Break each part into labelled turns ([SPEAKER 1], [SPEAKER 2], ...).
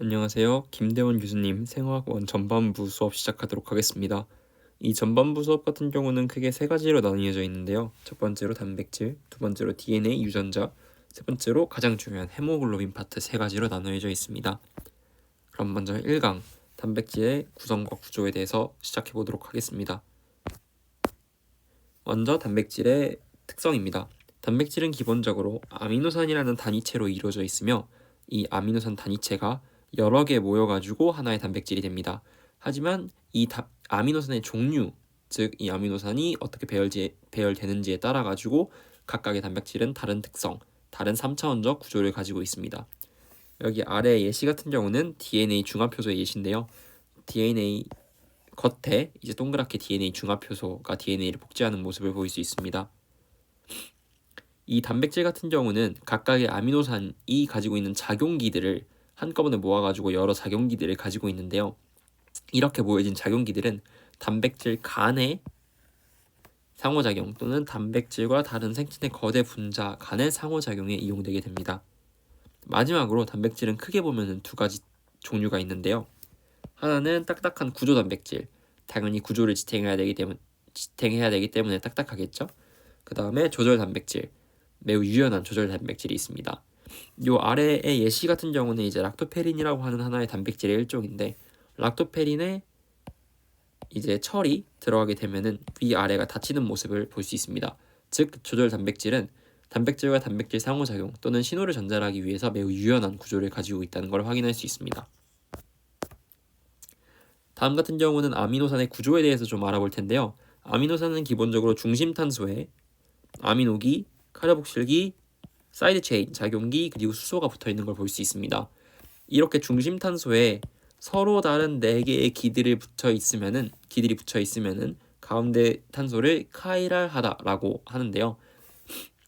[SPEAKER 1] 안녕하세요. 김대원 교수님 생화학원 전반부 수업 시작하도록 하겠습니다. 이 전반부 수업 같은 경우는 크게 세 가지로 나뉘어져 있는데요. 첫 번째로 단백질, 두 번째로 DNA 유전자, 세 번째로 가장 중요한 헤모글로빈 파트 세 가지로 나누어져 있습니다. 그럼 먼저 1강 단백질의 구성과 구조에 대해서 시작해 보도록 하겠습니다. 먼저 단백질의 특성입니다. 단백질은 기본적으로 아미노산이라는 단위체로 이루어져 있으며 이 아미노산 단위체가 여러 개 모여가지고 하나의 단백질이 됩니다. 하지만 이 아미노산의 종류, 즉 이 아미노산이 어떻게 배열되는지에 따라 가지고 각각의 단백질은 다른 특성, 다른 3차원적 구조를 가지고 있습니다. 여기 아래 예시 같은 경우는 DNA 중합효소의 예시인데요. DNA 겉에 이제 동그랗게 DNA 중합효소가 DNA를 복제하는 모습을 보일 수 있습니다. 이 단백질 같은 경우는 각각의 아미노산이 가지고 있는 작용기들을 한꺼번에 모아가지고 여러 작용기들을 가지고 있는데요. 이렇게 모여진 작용기들은 단백질 간의 상호작용 또는 단백질과 다른 생체의 거대 분자 간의 상호작용에 이용되게 됩니다. 마지막으로 단백질은 크게 보면 두 가지 종류가 있는데요. 하나는 딱딱한 구조 단백질, 당연히 구조를 지탱해야 되기 때문에 딱딱하겠죠. 그 다음에 조절 단백질, 매우 유연한 조절 단백질이 있습니다. 요 아래의 예시 같은 경우는 이제 락토페린이라고 하는 하나의 단백질의 일종인데, 락토페린에 이제 철이 들어가게 되면은 위아래가 닫히는 모습을 볼 수 있습니다. 즉 조절 단백질은 단백질과 단백질 상호작용 또는 신호를 전달하기 위해서 매우 유연한 구조를 가지고 있다는 걸 확인할 수 있습니다. 다음 같은 경우는 아미노산의 구조에 대해서 좀 알아볼 텐데요. 아미노산은 기본적으로 중심탄소에 아미노기, 카르복실기, 사이드 체인, 작용기, 그리고 수소가 붙어 있는 걸 볼 수 있습니다. 이렇게 중심탄소에 서로 다른 4개의 기들이 붙여 있으면은 가운데 탄소를 카이랄하다라고 하는데요.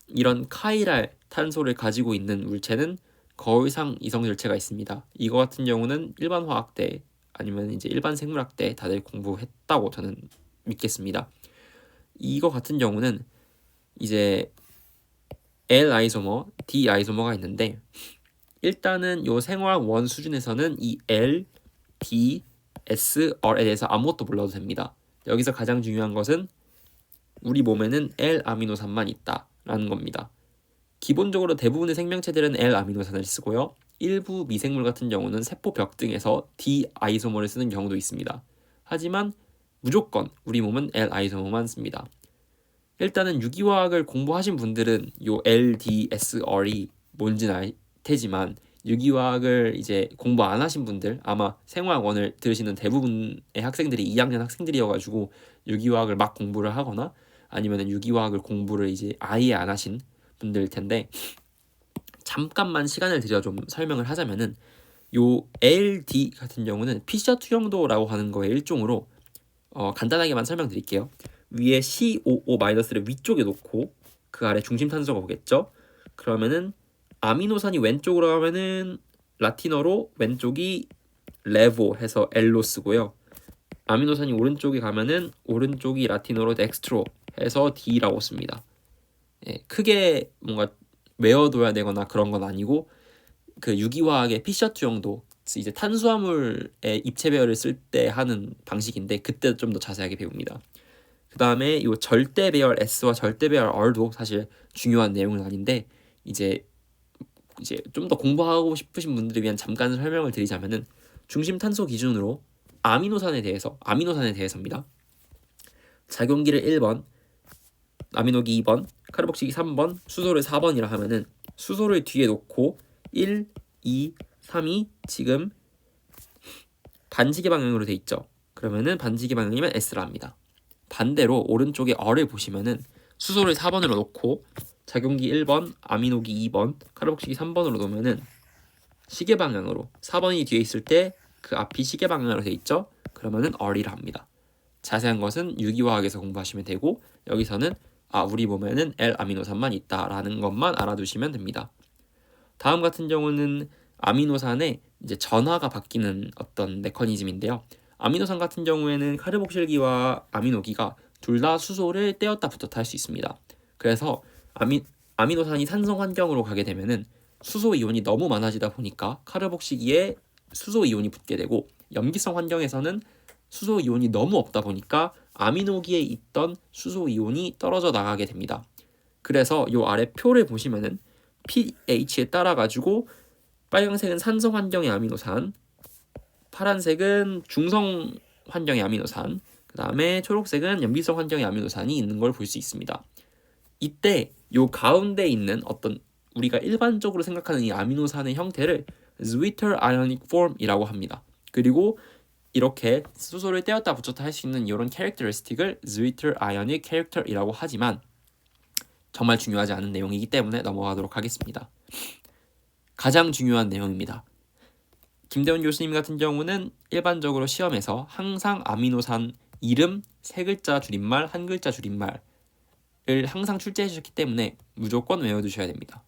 [SPEAKER 1] 이런 카이랄 탄소를 가지고 있는 물체는 거울상 이성질체가 있습니다. 이거 같은 경우는 일반 화학 때 아니면 이제 일반 생물학 때 다들 공부했다고 저는 믿겠습니다. 이거 같은 경우는 이제 L 아이소머, D 아이소머가 있는데, 일단은 요 생화학 원 수준에서는 이 L, D, S, R에 대해서 아무것도 몰라도 됩니다. 여기서 가장 중요한 것은 우리 몸에는 L 아미노산만 있다라는 겁니다. 기본적으로 대부분의 생명체들은 L 아미노산을 쓰고요. 일부 미생물 같은 경우는 세포벽 등에서 D 아이소머를 쓰는 경우도 있습니다. 하지만 무조건 우리 몸은 L 아이소머만 씁니다. 일단은 유기화학을 공부하신 분들은 요 LDSR이 뭔지는 알 테지만, 유기화학을 이제 공부 안 하신 분들, 아마 생화학원을 들으시는 대부분의 학생들이 2학년 학생들이어가지고 유기화학을 막 공부를 하거나 아니면 유기화학을 공부를 이제 아예 안 하신 분들일 텐데, 잠깐만 시간을 들여 좀 설명을 하자면은 요 LD 같은 경우는 피셔 투영도라고 하는 거의 일종으로 간단하게만 설명드릴게요. 위에 COO-를 위쪽에 놓고 그 아래 중심탄소가 오겠죠. 그러면은 아미노산이 왼쪽으로 가면은 라틴어로 왼쪽이 레보 해서 L로 쓰고요. 아미노산이 오른쪽에 가면은 오른쪽이 라틴어로 덱스트로 해서 D라고 씁니다. 크게 뭔가 외워둬야 되거나 그런 건 아니고, 그 유기화학의 피셔 투영도 이제 탄수화물의 입체 배열을 쓸 때 하는 방식인데, 그때 좀 더 자세하게 배웁니다. 그 다음에 이 절대 배열 S와 절대 배열 R도 사실 중요한 내용은 아닌데, 이제 좀 더 공부하고 싶으신 분들을 위한 잠깐 설명을 드리자면은, 중심 탄소 기준으로 아미노산에 대해서입니다. 작용기를 1번, 아미노기 2번, 카르복식이 3번, 수소를 4번이라 하면은 수소를 뒤에 놓고 1, 2, 3이 지금 반지계 방향으로 돼 있죠. 그러면은 반지계 방향이면 S라 합니다. 반대로 오른쪽에 R을 보시면은 수소를 4번으로 놓고 작용기 1번, 아미노기 2번, 카르복식이 3번으로 놓으면은 시계 방향으로 4번이 뒤에 있을 때 그 앞이 시계 방향으로 돼 있죠. 그러면은 R이라 합니다. 자세한 것은 유기화학에서 공부하시면 되고, 여기서는 우리 몸에는 L 아미노산만 있다라는 것만 알아두시면 됩니다. 다음 같은 경우는 아미노산의 이제 전하가 바뀌는 어떤 메커니즘인데요. 아미노산 같은 경우에는 카르복실기와 아미노기가 둘 다 수소를 떼었다 붙였다 할 수 있습니다. 그래서 아미노산이 산성 환경으로 가게 되면은 수소 이온이 너무 많아지다 보니까 카르복시기에 수소 이온이 붙게 되고, 염기성 환경에서는 수소 이온이 너무 없다 보니까 아미노기에 있던 수소 이온이 떨어져 나가게 됩니다. 그래서 요 아래 표를 보시면은 pH에 따라 가지고 빨간색은 산성 환경의 아미노산, 파란색은 중성 환경의 아미노산, 그 다음에 초록색은 염기성 환경의 아미노산이 있는 걸 볼 수 있습니다. 이때 요 가운데 있는 어떤 우리가 일반적으로 생각하는 이 아미노산의 형태를 Zwitter Ionic Form이라고 합니다. 그리고 이렇게 수소를 떼었다 붙였다 할 수 있는 이런 캐릭터리스틱을 Zwitter Ionic Character이라고 하지만 정말 중요하지 않은 내용이기 때문에 넘어가도록 하겠습니다. 가장 중요한 내용입니다. 김대훈 교수님 같은 경우는 일반적으로 시험에서 항상 아미노산 이름 3글자 줄임말, 1글자 줄임말을 항상 출제해 주셨기 때문에 무조건 외워두셔야 됩니다.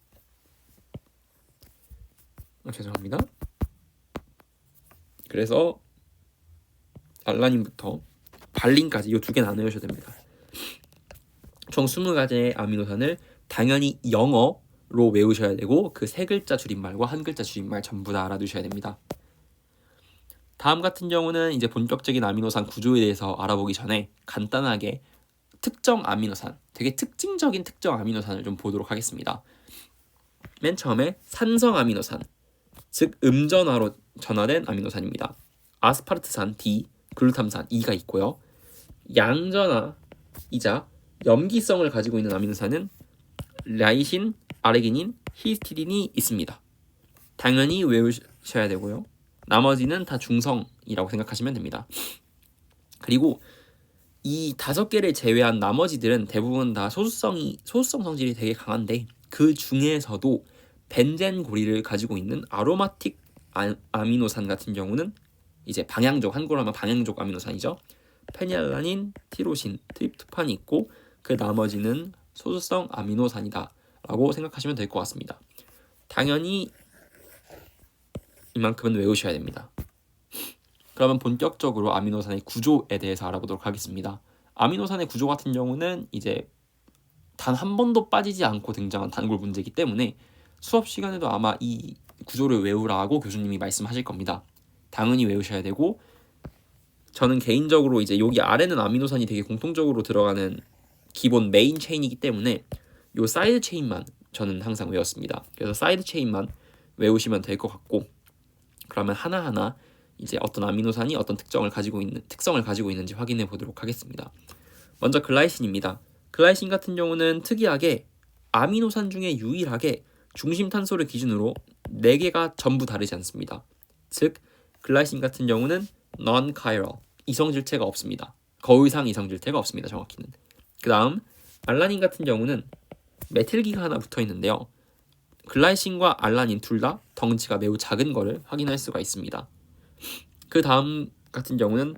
[SPEAKER 1] 죄송합니다. 그래서 알라닌부터 발린까지 이 2개는 안 외우셔도 됩니다. 총 20가지의 아미노산을 당연히 영어로 외우셔야 되고 그 3글자 줄임말과 1글자 줄임말 전부 다 알아두셔야 됩니다. 다음 같은 경우는 이제 본격적인 아미노산 구조에 대해서 알아보기 전에 간단하게 특정 아미노산, 되게 특징적인 특정 아미노산을 좀 보도록 하겠습니다. 맨 처음에 산성 아미노산, 즉 음전화로 전화된 아미노산입니다. 아스파르트산 D, 글루탐산 E가 있고요. 양전화이자 염기성을 가지고 있는 아미노산은 라이신, 아르기닌, 히스티딘이 있습니다. 당연히 외우셔야 되고요. 나머지는 다 중성이라고 생각하시면 됩니다. 그리고 이 5개를 제외한 나머지들은 대부분 다 소수성 성질이 되게 강한데 그 중에서도 벤젠 고리를 가지고 있는 아로마틱 아미노산 같은 경우는 이제 방향족, 한국어로 하면 방향족 아미노산이죠. 페닐알라닌, 티로신, 트립토판이 있고 그 나머지는 소수성 아미노산이다 라고 생각하시면 될 것 같습니다. 당연히 이만큼은 외우셔야 됩니다. 그러면 본격적으로 아미노산의 구조에 대해서 알아보도록 하겠습니다. 아미노산의 구조 같은 경우는 이제 단 한 번도 빠지지 않고 등장한 단골 문제이기 때문에 수업 시간에도 아마 이 구조를 외우라고 교수님이 말씀하실 겁니다. 당연히 외우셔야 되고, 저는 개인적으로 이제 여기 아래는 아미노산이 되게 공통적으로 들어가는 기본 메인 체인이기 때문에 요 사이드 체인만 저는 항상 외웠습니다. 그래서 사이드 체인만 외우시면 될 것 같고, 그러면 하나하나 이제 어떤 아미노산이 어떤 특성을 가지고 있는지 확인해 보도록 하겠습니다. 먼저 글라이신입니다. 글라이신 같은 경우는 특이하게 아미노산 중에 유일하게 중심 탄소를 기준으로 4개가 전부 다르지 않습니다. 즉 글라이신 같은 경우는 non-chiral, 이성질체가 없습니다. 거의상 이성질체가 없습니다. 정확히는. 그 다음 알라닌 같은 경우는 메틸기가 하나 붙어 있는데요. 글라이신과 알라닌 둘 다 덩치가 매우 작은 것을 확인할 수가 있습니다. 그 다음 같은 경우는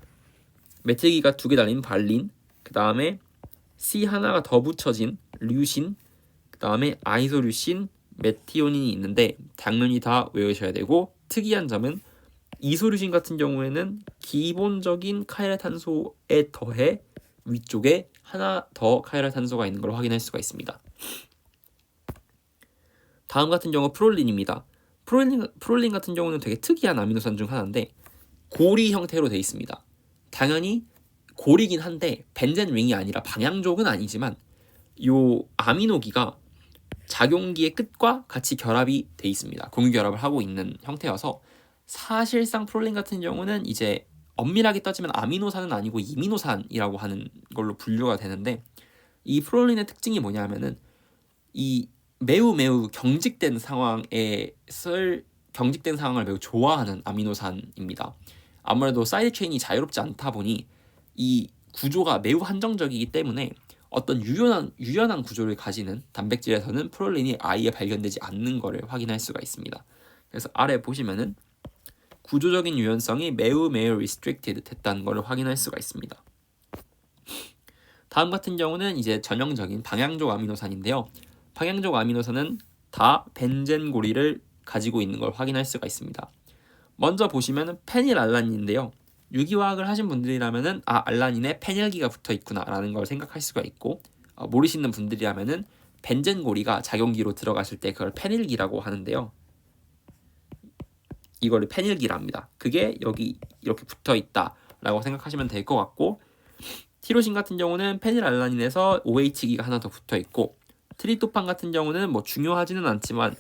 [SPEAKER 1] 메틸기가 2개 달린 발린, 그 다음에 C 하나가 더 붙여진 류신, 그 다음에 아이소류신, 메티오닌이 있는데 당연히 다 외우셔야 되고, 특이한 점은 이소류신 같은 경우에는 기본적인 카이랄탄소에 더해 위쪽에 하나 더 카이랄탄소가 있는 걸 확인할 수가 있습니다. 다음 같은 경우 프롤린입니다. 프롤린 같은 경우는 되게 특이한 아미노산 중 하나인데 고리 형태로 되어 있습니다. 당연히 고리긴 한데 벤젠 링이 아니라 방향족은 아니지만 요 아미노기가 작용기의 끝과 같이 결합이 돼 있습니다. 공유 결합을 하고 있는 형태여서 사실상 프롤린 같은 경우는 이제 엄밀하게 따지면 아미노산은 아니고 이미노산이라고 하는 걸로 분류가 되는데, 이 프롤린의 특징이 뭐냐면은 이 매우 경직된 상황을 매우 좋아하는 아미노산입니다. 아무래도 사이드 체인이 자유롭지 않다 보니 이 구조가 매우 한정적이기 때문에 어떤 유연한 구조를 가지는 단백질에서는 프롤린이 아예 발견되지 않는 것을 확인할 수가 있습니다. 그래서 아래 보시면은 구조적인 유연성이 매우 restricted 됐다는 것을 확인할 수가 있습니다. 다음 같은 경우는 이제 전형적인 방향족 아미노산인데요. 방향족 아미노산은 다 벤젠 고리를 가지고 있는 걸 확인할 수가 있습니다. 먼저 보시면 페닐알라닌인데요. 유기화학을 하신 분들이라면은 알라닌에 페닐기가 붙어 있구나라는 걸 생각할 수가 있고, 모르시는 분들이라면은 벤젠 고리가 작용기로 들어갔을 때 그걸 페닐기라고 하는데요. 이거를 페닐기라 합니다. 그게 여기 이렇게 붙어 있다라고 생각하시면 될 것 같고, 티로신 같은 경우는 페닐알라닌에서 OH기가 하나 더 붙어 있고, 트립토판 같은 경우는 뭐 중요하지는 않지만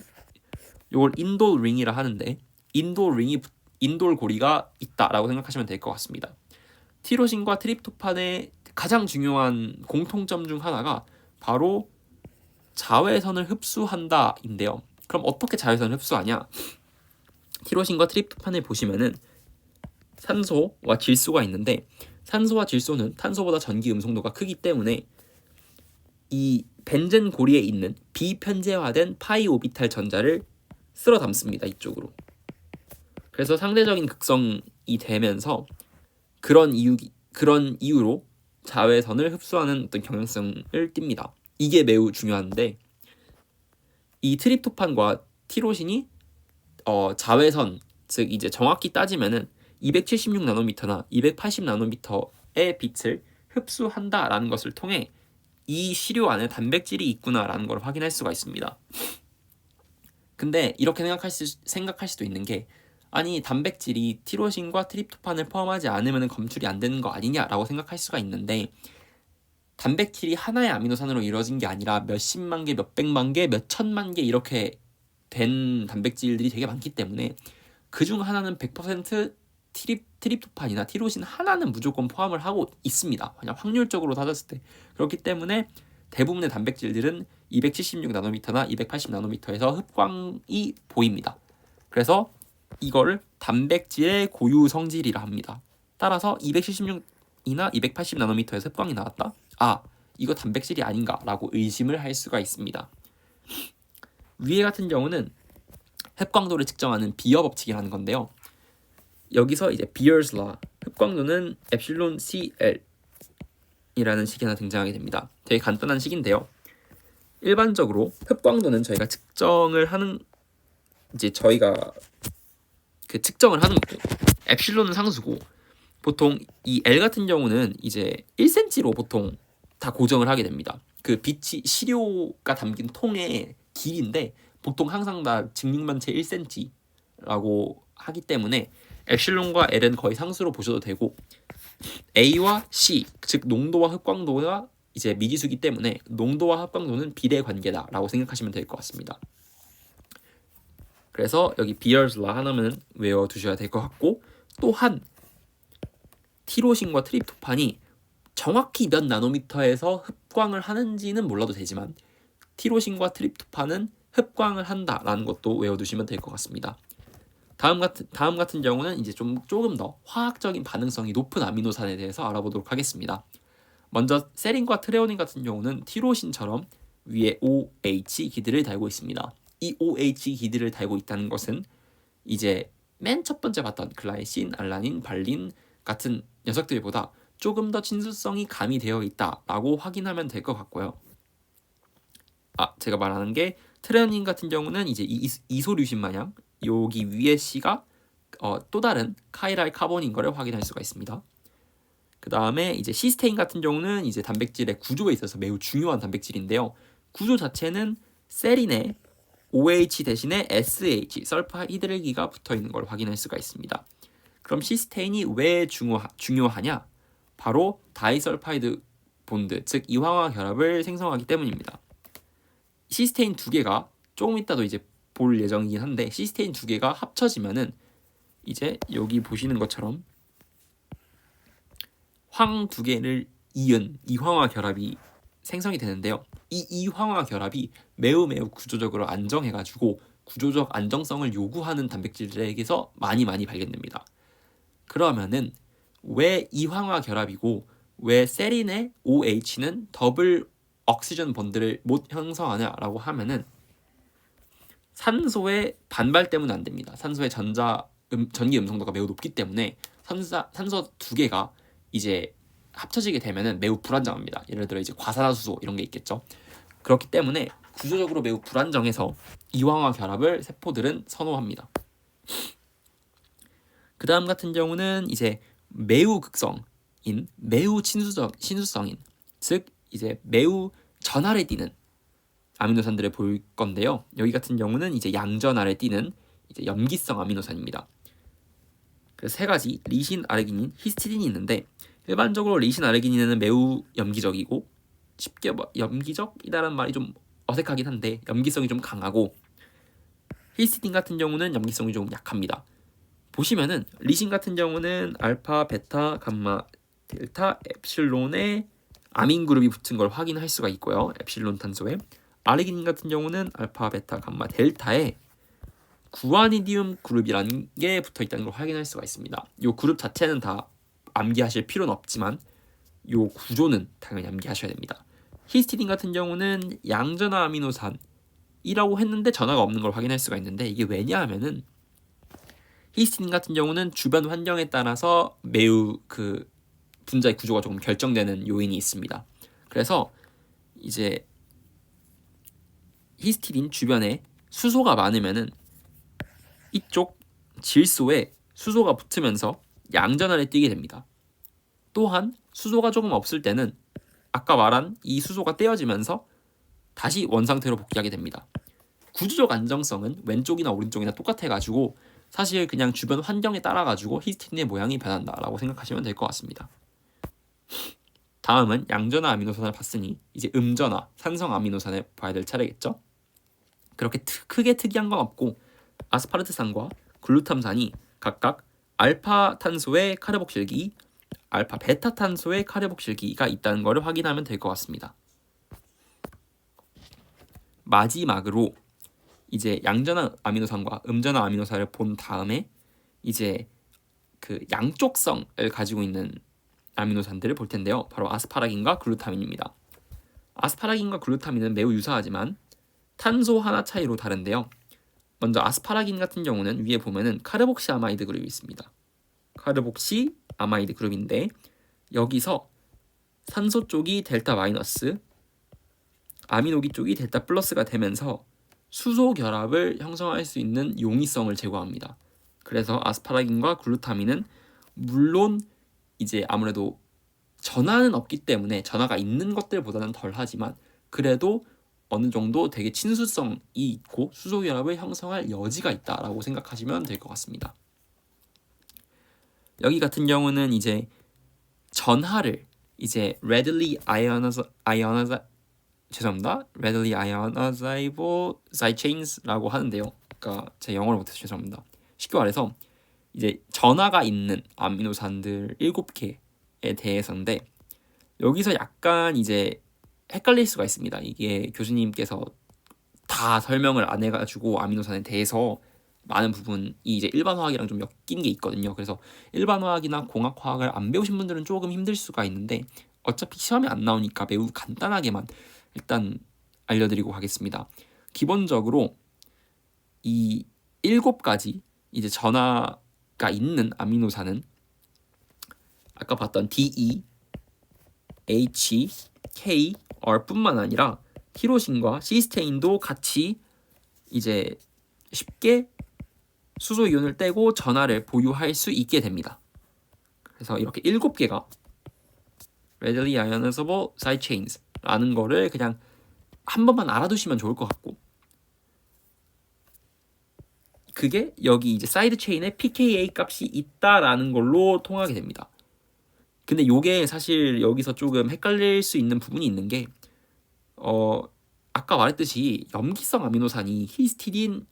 [SPEAKER 1] 이걸 인돌 링이라 하는데 인돌 고리가 있다라고 생각하시면 될 것 같습니다. 티로신과 트립토판의 가장 중요한 공통점 중 하나가 바로 자외선을 흡수한다인데요. 그럼 어떻게 자외선을 흡수하냐? 티로신과 트립토판을 보시면은 산소와 질소가 있는데, 산소와 질소는 탄소보다 전기 음성도가 크기 때문에 이 벤젠 고리에 있는 비편재화된 파이 오비탈 전자를 쓸어 담습니다. 이쪽으로. 그래서 상대적인 극성이 되면서 그런 이유로 자외선을 흡수하는 어떤 경향성을 띱니다. 이게 매우 중요한데, 이 트립토판과 티로신이 자외선, 즉 이제 정확히 따지면은 276 나노미터나 280 나노미터의 빛을 흡수한다라는 것을 통해 이 시료 안에 단백질이 있구나라는 걸 확인할 수가 있습니다. 근데 이렇게 생각할 수도 있는 게, 아니 단백질이 티로신과 트립토판을 포함하지 않으면 검출이 안 되는 거 아니냐라고 생각할 수가 있는데, 단백질이 하나의 아미노산으로 이루어진 게 아니라 몇십만 개, 몇백만 개, 몇천만 개 이렇게 된 단백질들이 되게 많기 때문에 그중 하나는 100% 트립토판이나 티로신 하나는 무조건 포함을 하고 있습니다. 그냥 확률적으로 따졌을 때. 그렇기 때문에 대부분의 단백질들은 276 나노미터나 280 나노미터에서 흡광이 보입니다. 그래서 이걸 단백질의 고유 성질이라 합니다. 따라서 276이나 280 나노미터에서 흡광이 나왔다? 아, 이거 단백질이 아닌가라고 의심을 할 수가 있습니다. 위에 같은 경우는 흡광도를 측정하는 비어 법칙이라는 건데요. 여기서 이제 비어스 라, 흡광도는 엡실론 CL 이라는 식이 하나 등장하게 됩니다. 되게 간단한 식인데요. 일반적으로 흡광도는 저희가 측정을 하는 거고, 엡실론은 상수고, 보통 이 L 같은 경우는 이제 1cm로 보통 다 고정을 하게 됩니다. 그 빛이 시료가 담긴 통의 길이인데 보통 항상 다 직육면체 1cm라고 하기 때문에 엡실론과 L은 거의 상수로 보셔도 되고, A와 C, 즉 농도와 흡광도가 이제 미지수기 때문에 농도와 흡광도는 비례 관계다라고 생각하시면 될 것 같습니다. 그래서 여기 비어스 라 하나는 외워두셔야 될 것 같고, 또한 티로신과 트립토판이 정확히 몇 나노미터에서 흡광을 하는지는 몰라도 되지만 티로신과 트립토판은 흡광을 한다라는 것도 외워두시면 될 것 같습니다. 다음 같은 경우는 이제 조금 더 화학적인 반응성이 높은 아미노산에 대해서 알아보도록 하겠습니다. 먼저 세린과 트레오닌 같은 경우는 티로신처럼 위에 OH 기들을 달고 있습니다. 이 OH 기들을 달고 있다는 것은 이제 맨 첫 번째 봤던 글라이신, 알라닌, 발린 같은 녀석들보다 조금 더 친수성이 가미되어 있다라고 확인하면 될 것 같고요. 제가 말하는 게 트레오닌 같은 경우는 이제 이소류신 마냥 여기 위에 C가 또 다른 카이랄 카본인 거를 확인할 수가 있습니다. 그 다음에 이제 시스테인 같은 경우는 이제 단백질의 구조에 있어서 매우 중요한 단백질인데요. 구조 자체는 세린에 OH 대신에 SH, 설파히드르기가 붙어 있는 걸 확인할 수가 있습니다. 그럼 시스테인이 왜 중요하냐? 바로 다이설파이드 본드, 즉 이황화 결합을 생성하기 때문입니다. 시스테인 두 개가 조금 이따도 이제 볼 예정이긴 한데, 시스테인 두 개가 합쳐지면은 이제 여기 보시는 것처럼 황 두 개를 이은 이황화 결합이 생성이 되는데요. 이 이황화 결합이 매우 구조적으로 안정해가지고 구조적 안정성을 요구하는 단백질들에게서 많이 발견됩니다. 그러면은 왜 이황화 결합이고 왜 세린의 OH는 더블 옥시전 본드를 못 형성하냐라고 하면은 산소의 반발 때문은 안 됩니다. 산소의 전기 음성도가 매우 높기 때문에 산소 두 개가 이제 합쳐지게 되면은 매우 불안정합니다. 예를 들어 이제 과산화수소 이런 게 있겠죠. 그렇기 때문에 구조적으로 매우 불안정해서 이황화 결합을 세포들은 선호합니다. 그 다음 같은 경우는 이제 매우 극성인, 매우 친수성인, 즉 이제 매우 전하를 띠는 아미노산들을 볼 건데요. 여기 같은 경우는 이제 양전하를 띠는 이제 염기성 아미노산입니다. 그 세 가지 리신, 아르기닌, 히스티딘이 있는데 일반적으로 리신, 아르기닌은 매우 염기적이고 쉽게 염기적이라는 말이 좀 어색하긴 한데 염기성이 좀 강하고 히스티딘 같은 경우는 염기성이 좀 약합니다. 보시면은 리신 같은 경우는 알파, 베타, 감마, 델타, 엡실론에 아민 그룹이 붙은 걸 확인할 수가 있고요. 엡실론 탄소에 아르기닌 같은 경우는 알파, 베타, 감마, 델타에 구아니디움 그룹이라는 게 붙어 있다는 걸 확인할 수가 있습니다. 이 그룹 자체는 다 암기하실 필요는 없지만 이 구조는 당연히 암기하셔야 됩니다. 히스티딘 같은 경우는 양전화 아미노산이라고 했는데 전화가 없는 걸 확인할 수가 있는데 이게 왜냐하면은 히스티딘 같은 경우는 주변 환경에 따라서 매우 그 분자의 구조가 조금 결정되는 요인이 있습니다. 그래서 이제 히스티딘 주변에 수소가 많으면은 이쪽 질소에 수소가 붙으면서 양전환에 뛰게 됩니다. 또한 수소가 조금 없을 때는 아까 말한 이 수소가 떼어지면서 다시 원상태로 복귀하게 됩니다. 구조적 안정성은 왼쪽이나 오른쪽이나 똑같아가지고 사실 그냥 주변 환경에 따라가지고 히스티딘의 모양이 변한다라고 생각하시면 될 것 같습니다. 다음은 양전화 아미노산을 봤으니 이제 음전화 산성 아미노산을 봐야 될 차례겠죠. 그렇게 크게 특이한 건 없고 아스파르트산과 글루탐산이 각각 알파 탄소의 카르복실기, 알파 베타 탄소의 카르복실기가 있다는 것을 확인하면 될 것 같습니다. 마지막으로 이제 양전화 아미노산과 음전화 아미노산을 본 다음에 이제 그 양쪽성을 가지고 있는 아미노산들을 볼 텐데요. 바로 아스파라긴과 글루타민입니다. 아스파라긴과 글루타민은 매우 유사하지만 탄소 하나 차이로 다른데요. 먼저 아스파라긴 같은 경우는 위에 보면은 카르복시 아마이드 그룹이 있습니다. 카르복시 아마이드 그룹인데 여기서 산소 쪽이 델타 마이너스, 아미노기 쪽이 델타 플러스가 되면서 수소 결합을 형성할 수 있는 용이성을 제공합니다. 그래서 아스파라긴과 글루타민은 물론 이제 아무래도 전하는 없기 때문에 전하가 있는 것들보다는 덜하지만 그래도 어느 정도 되게 친수성이 있고 수소 결합을 형성할 여지가 있다라고 생각하시면 될 것 같습니다. 여기 같은 경우는 이제 전하를 이제 readily ionizable sidechains라고 하는데요. 그러니까 제 영어를 못해서 죄송합니다. 쉽게 말해서 이제 전하가 있는 아미노산들 7개에 대해서인데 여기서 약간 이제 헷갈릴 수가 있습니다. 이게 교수님께서 다 설명을 안 해가지고 아미노산에 대해서 많은 부분이 이제 일반화학이랑 좀 엮인 게 있거든요. 그래서 일반화학이나 공학화학을 안 배우신 분들은 조금 힘들 수가 있는데 어차피 시험에 안 나오니까 매우 간단하게만 일단 알려드리고 가겠습니다. 기본적으로 이 7가지 이제 전하가 있는 아미노산은 아까 봤던 DE, H, K, R뿐만 아니라 티로신과 시스테인도 같이 이제 쉽게 수소 이온을 떼고 전하를 보유할 수 있게 됩니다. 그래서 이렇게 7개가 readily ionizable side chains라는 거를 그냥 한 번만 알아두시면 좋을 것 같고 그게 여기 이제 사이드 체인에 pKa 값이 있다라는 걸로 통하게 됩니다. 근데 요게 사실 여기서 조금 헷갈릴 수 있는 부분이 있는 게 아까 말했듯이 염기성 아미노산이 히스티딘,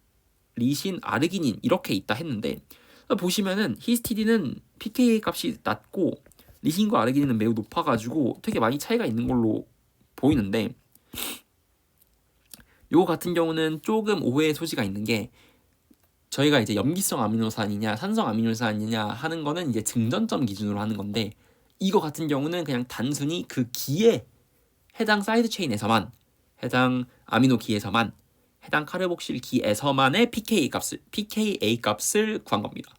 [SPEAKER 1] 리신, 아르기닌 이렇게 있다 했는데 보시면은 히스티딘은 pKa 값이 낮고 리신과 아르기닌은 매우 높아가지고 되게 많이 차이가 있는 걸로 보이는데 요거 같은 경우는 조금 오해의 소지가 있는 게 저희가 이제 염기성 아미노산이냐 산성 아미노산이냐 하는 거는 이제 증전점 기준으로 하는 건데 이거 같은 경우는 그냥 단순히 그 기에 해당 사이드 체인에서만 해당 아미노 기에서만 해당 카르복실 기에서만의 pKa 값을 구한 겁니다.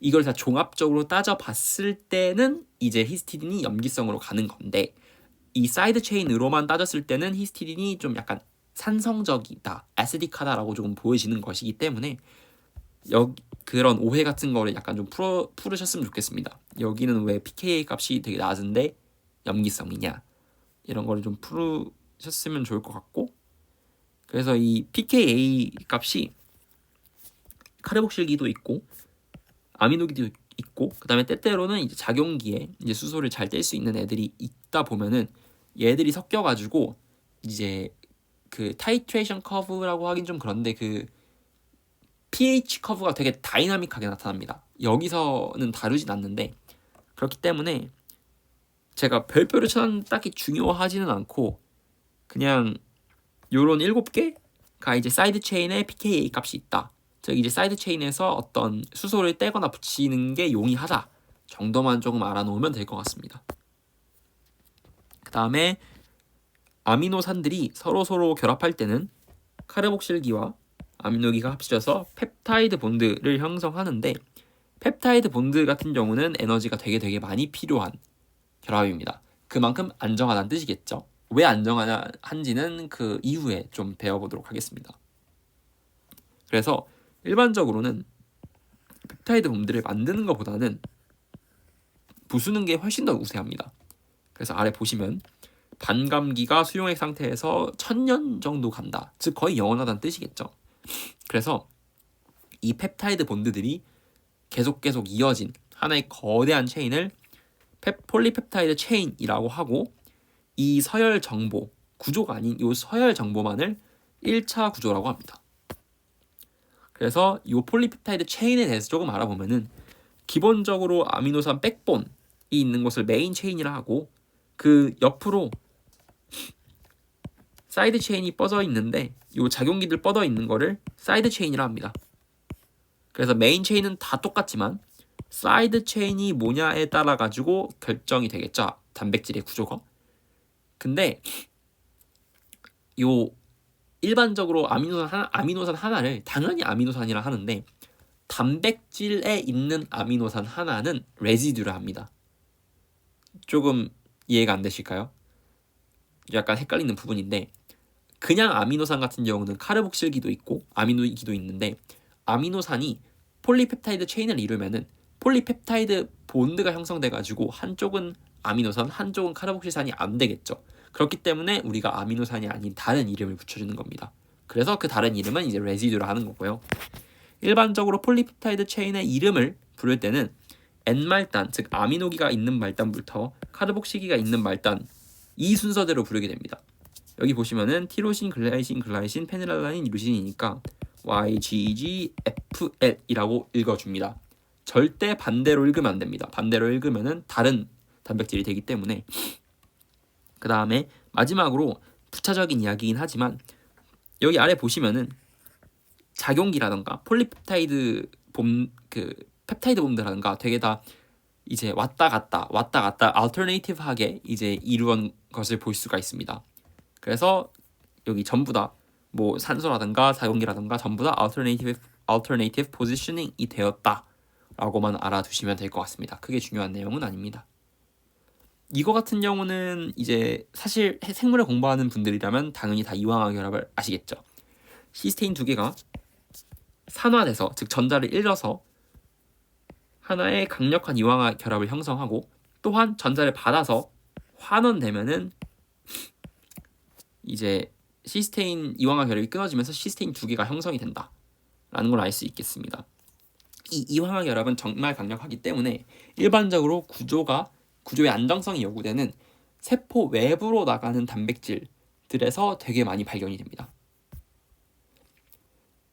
[SPEAKER 1] 이걸 다 종합적으로 따져봤을 때는 이제 히스티딘이 염기성으로 가는 건데 이 사이드 체인으로만 따졌을 때는 히스티딘이 좀 약간 산성적이다, 애시딕하다라고 조금 보여지는 것이기 때문에 그런 오해 같은 거를 약간 좀 풀으셨으면 좋겠습니다. 여기는 왜 pKa 값이 되게 낮은데 염기성이냐 이런 거를 좀 풀으셨으면 좋을 것 같고 그래서 이 pKa 값이 카르복실기도 있고 아미노기도 있고 그다음에 때때로는 이제 작용기에 이제 수소를 잘 뗄 수 있는 애들이 있다 보면은 얘들이 섞여가지고 이제 그 타이트레이션 커브라고 하긴 좀 그런데 그 pH 커브가 되게 다이나믹하게 나타납니다. 여기서는 다루진 않는데 그렇기 때문에 제가 별표를 쳐놨는데 딱히 중요하지는 않고 그냥 요런 7개가 이제 사이드 체인에 pKa 값이 있다. 즉 이제 사이드 체인에서 어떤 수소를 떼거나 붙이는 게 용이하다 정도만 조금 알아놓으면 될 것 같습니다. 그 다음에 아미노산들이 서로 결합할 때는 카르복실기와 아미노기가 합쳐져서 펩타이드 본드를 형성하는데 펩타이드 본드 같은 경우는 에너지가 되게 많이 필요한 결합입니다. 그만큼 안정하다는 뜻이겠죠. 왜 안정한지는 그 이후에 좀 배워보도록 하겠습니다. 그래서 일반적으로는 펩타이드 본드를 만드는 것보다는 부수는 게 훨씬 더 우세합니다. 그래서 아래 보시면 반감기가 수용액 상태에서 1000년 정도 간다. 즉 거의 영원하다는 뜻이겠죠. 그래서 이 펩타이드 본드들이 계속 이어진 하나의 거대한 체인을 폴리펩타이드 체인이라고 하고 이 서열 정보 구조가 아닌 이 서열 정보만을 1차 구조라고 합니다. 그래서 이 폴리펩타이드 체인에 대해서 조금 알아보면은 기본적으로 아미노산 백본이 있는 것을 메인 체인이라 하고 그 옆으로 사이드 체인이 뻗어 있는데 이 작용기들 뻗어 있는 거를 사이드 체인이라 합니다. 그래서 메인 체인은 다 똑같지만 사이드 체인이 뭐냐에 따라 가지고 결정이 되겠죠. 단백질의 구조가. 근데 요 일반적으로 아미노산 하나를 당연히 아미노산이라 하는데 단백질에 있는 아미노산 하나는 레지듀라 합니다. 조금 이해가 안 되실까요? 약간 헷갈리는 부분인데 그냥 아미노산 같은 경우는 카르복실기도 있고 아미노기도 있는데 아미노산이 폴리펩타이드 체인을 이루면은 폴리펩타이드 본드가 형성돼가지고 한쪽은 아미노산, 한쪽은 카르복실산이 안 되겠죠. 그렇기 때문에 우리가 아미노산이 아닌 다른 이름을 붙여주는 겁니다. 그래서 그 다른 이름은 이제 레지듀라 하는 거고요. 일반적으로 폴리펩타이드 체인의 이름을 부를 때는 N말단, 즉 아미노기가 있는 말단부터 카르복실기가 있는 말단 이 순서대로 부르게 됩니다. 여기 보시면은 티로신, 글라이신, 페닐알라닌, 유신이니까 YGGFL이라고 읽어줍니다. 절대 반대로 읽으면 안 됩니다. 반대로 읽으면은 다른 단백질이 되기 때문에. 그 다음에 마지막으로 부차적인 이야기긴 하지만 여기 아래 보시면은 작용기라던가 폴리펩타이드 펩타이드 본드라던가 되게 다 이제 왔다 갔다 알터네이티브하게 이제 이루어진 것을 볼 수가 있습니다. 그래서 여기 전부 다 뭐 산소라든가 작용기라든가 전부 다 alternative positioning이 되었다라고만 알아두시면 될 것 같습니다. 크게 중요한 내용은 아닙니다. 이거 같은 경우는 이제 사실 생물을 공부하는 분들이라면 당연히 다 이황화 결합을 아시겠죠. 시스테인 2개가 산화돼서 즉 전자를 잃어서 하나의 강력한 이황화 결합을 형성하고 또한 전자를 받아서 환원되면은 이제 시스테인 이황화 결합이 끊어지면서 시스테인 2개가 형성이 된다라는 걸 알 수 있겠습니다. 이 이황화 결합은 정말 강력하기 때문에 일반적으로 구조의 안정성이 요구되는 세포 외부로 나가는 단백질들에서 되게 많이 발견이 됩니다.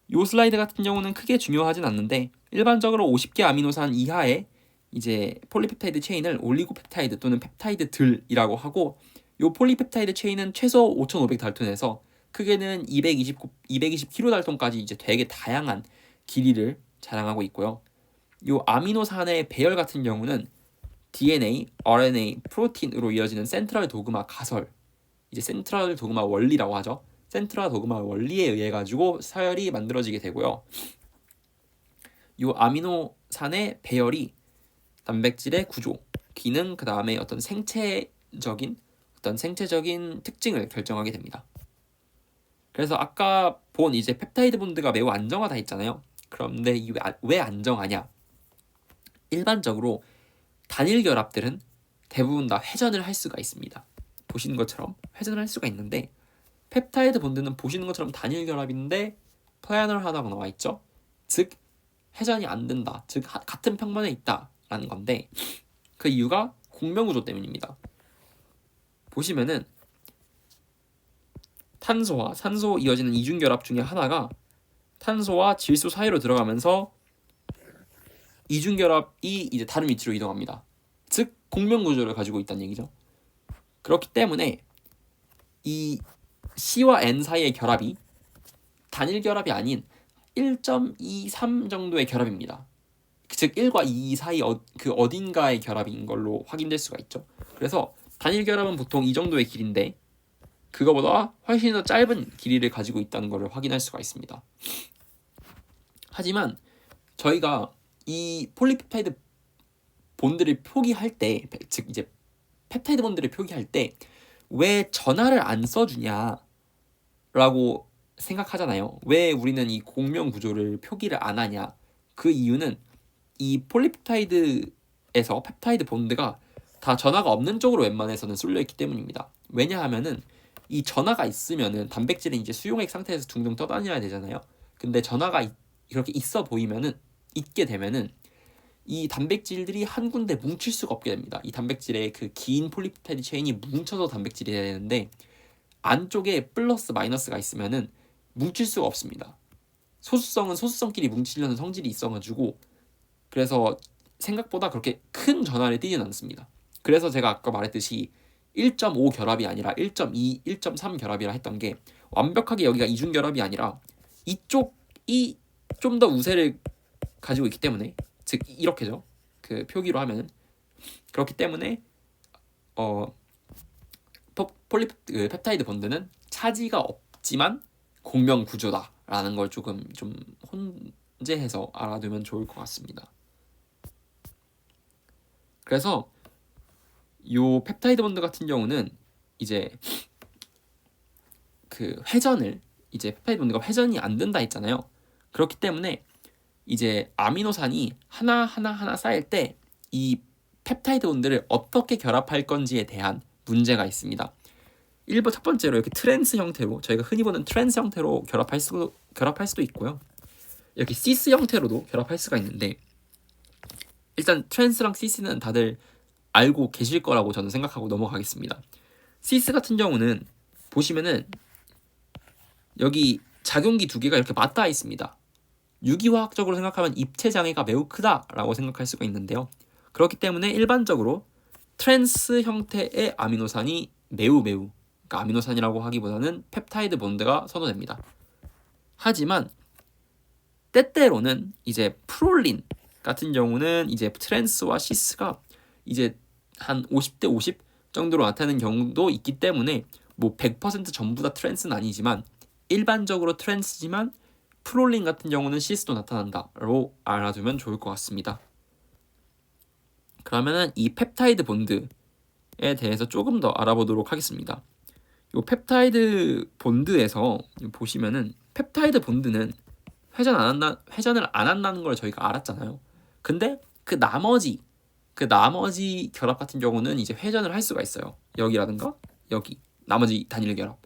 [SPEAKER 1] 이 슬라이드 같은 경우는 크게 중요하진 않는데 일반적으로 50개 아미노산 이하의 이제 폴리펩타이드 체인을 올리고펩타이드 또는 펩타이드들이라고 하고 이 폴리펩타이드 체인은 최소 5,500달톤에서 크게는 220kD까지 이제 되게 다양한 길이를 자랑하고 있고요. 이 아미노산의 배열 같은 경우는 DNA, RNA, 프로틴으로 이어지는 센트럴 도그마 가설, 이제 센트럴 도그마 원리라고 하죠. 센트럴 도그마 원리에 의해 가지고 서열이 만들어지게 되고요. 이 아미노산의 배열이 단백질의 구조, 기능, 그 다음에 어떤 생체적인 특징을 결정하게 됩니다. 그래서 아까 본 이제 펩타이드 본드가 매우 안정하다 했잖아요. 그런데 이게 왜 안정하냐? 일반적으로 단일 결합들은 대부분 다 회전을 할 수가 있습니다. 보시는 것처럼 회전을 할 수가 있는데 펩타이드 본드는 보시는 것처럼 단일 결합인데 플래너하다고 나와 있죠. 즉 회전이 안 된다. 즉 같은 평면에 있다라는 건데 그 이유가 공명구조 때문입니다. 보시면은 탄소와 산소 이어지는 이중결합 중에 하나가 탄소와 질소 사이로 들어가면서 이중결합이 이제 다른 위치로 이동합니다. 즉 공명구조를 가지고 있다는 얘기죠. 그렇기 때문에 이 C와 N 사이의 결합이 단일 결합이 아닌 1.23 정도의 결합입니다. 즉 1과 2 사이 그 어딘가의 결합인 걸로 확인될 수가 있죠. 그래서 단일 결합은 보통 이 정도의 길인데 그거보다 훨씬 더 짧은 길이를 가지고 있다는 것을 확인할 수가 있습니다. 하지만 저희가 이 폴리펩타이드 본드를 표기할 때, 즉 이제 펩타이드 본드를 표기할 때 왜 전하를 안 써주냐라고 생각하잖아요. 왜 우리는 이 공명 구조를 표기를 안 하냐? 그 이유는 이 폴리펩타이드에서 펩타이드 본드가 다 전하가 없는 쪽으로 웬만해서는 쏠려 있기 때문입니다. 왜냐하면은 이 전하가 있으면은 단백질은 이제 수용액 상태에서 둥둥 떠다녀야 되잖아요. 근데 전하가 이렇게 있어 보이면은 있게 되면은 이 단백질들이 한 군데 뭉칠 수가 없게 됩니다. 이 단백질의 그 긴 폴리펩타이드 체인이 뭉쳐서 단백질이 돼야 되는데 안쪽에 플러스 마이너스가 있으면은 뭉칠 수가 없습니다. 소수성은 소수성끼리 뭉치려는 성질이 있어가지고 그래서 생각보다 그렇게 큰 전하를 띄지는 않습니다. 그래서 제가 아까 말했듯이 1.5 결합이 아니라 1.2, 1.3 결합이라 했던 게 완벽하게 여기가 이중 결합이 아니라 이쪽이 좀 더 우세를 가지고 있기 때문에 즉 이렇게죠. 그 표기로 하면은 그렇기 때문에 펩타이드 본드는 차지가 없지만 공명 구조다라는 걸 조금 좀 혼재해서 알아두면 좋을 것 같습니다. 그래서 요 펩타이드 본드 같은 경우는 이제 그 회전을 이제 펩타이드 본드가 회전이 안 된다 했잖아요. 그렇기 때문에 이제 아미노산이 하나 쌓일 때 이 펩타이드 본드를 어떻게 결합할 건지에 대한 문제가 있습니다. 첫 번째로 이렇게 트랜스 형태로 저희가 흔히 보는 트랜스 형태로 결합할 수도 있고요. 이렇게 시스 형태로도 결합할 수가 있는데 일단 트랜스랑 시스는 다들 알고 계실 거라고 저는 생각하고 넘어가겠습니다. 시스 같은 경우는 보시면은 여기 작용기 두 개가 이렇게 맞닿아 있습니다. 유기화학적으로 생각하면 입체 장애가 매우 크다라고 생각할 수가 있는데요. 그렇기 때문에 일반적으로 트랜스 형태의 아미노산이 그러니까 아미노산이라고 하기보다는 펩타이드 본드가 선호됩니다. 하지만 때때로는 이제 프롤린 같은 경우는 이제 트랜스와 시스가 이제 한 50대 50 정도로 나타나는 경우도 있기 때문에 뭐 100% 전부 다 트랜스는 아니지만 일반적으로 트랜스지만 프롤린 같은 경우는 시스도 나타난다로 알아두면 좋을 것 같습니다. 그러면은 이 펩타이드 본드에 대해서 조금 더 알아보도록 하겠습니다. 이 펩타이드 본드에서 보시면은 펩타이드 본드는 회전을 안 한다는 걸 저희가 알았잖아요. 근데 그 나머지 결합 같은 경우는 이제 회전을 할 수가 있어요. 여기라든가 여기 나머지 단일 결합.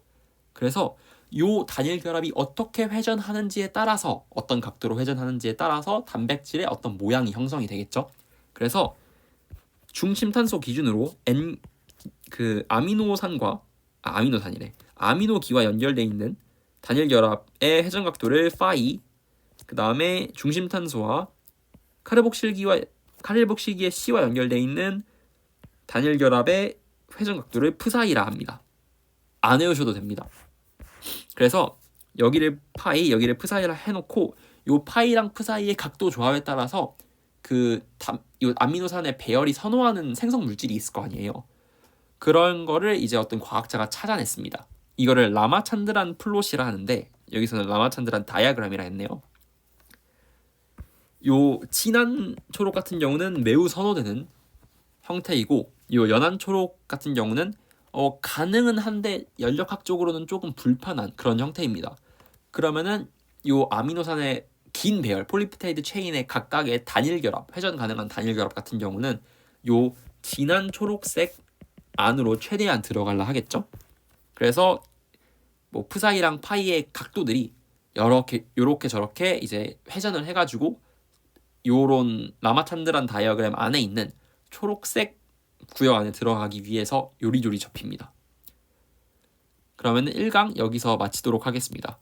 [SPEAKER 1] 그래서 요 단일 결합이 어떻게 회전하는지에 따라서 어떤 각도로 회전하는지에 따라서 단백질의 어떤 모양이 형성이 되겠죠. 그래서 중심 탄소 기준으로 아미노기와 연결되어 있는 단일 결합의 회전 각도를 파이, 그 다음에 중심 탄소와 카르복실기의 C와 연결되어 있는 단일 결합의 회전 각도를 프사이라 합니다. 안 외우셔도 됩니다. 그래서 여기를 파이, 여기를 프사이라 해놓고 요 파이랑 프사이의 각도 조합에 따라서 이 아미노산의 배열이 선호하는 생성 물질이 있을 거 아니에요. 그런 거를 이제 어떤 과학자가 찾아냈습니다. 이거를 라마찬드란 플롯이라 하는데 여기서는 라마찬드란 다이아그램이라 했네요. 요 진한 초록 같은 경우는 매우 선호되는 형태이고 요 연한 초록 같은 경우는 가능은 한데 연력학적으로는 조금 불편한 그런 형태입니다. 그러면은 요 아미노산의 긴 배열, 폴리펩타이드 체인의 각각의 단일 결합, 회전 가능한 단일 결합 같은 경우는 요 진한 초록색 안으로 최대한 들어가려 하겠죠. 그래서 뭐 프사이랑 파이의 각도들이 요렇게 저렇게 이제 회전을 해가지고 요런 라마찬드란 다이어그램 안에 있는 초록색 구역 안에 들어가기 위해서 요리조리 접힙니다. 그러면 1강 여기서 마치도록 하겠습니다.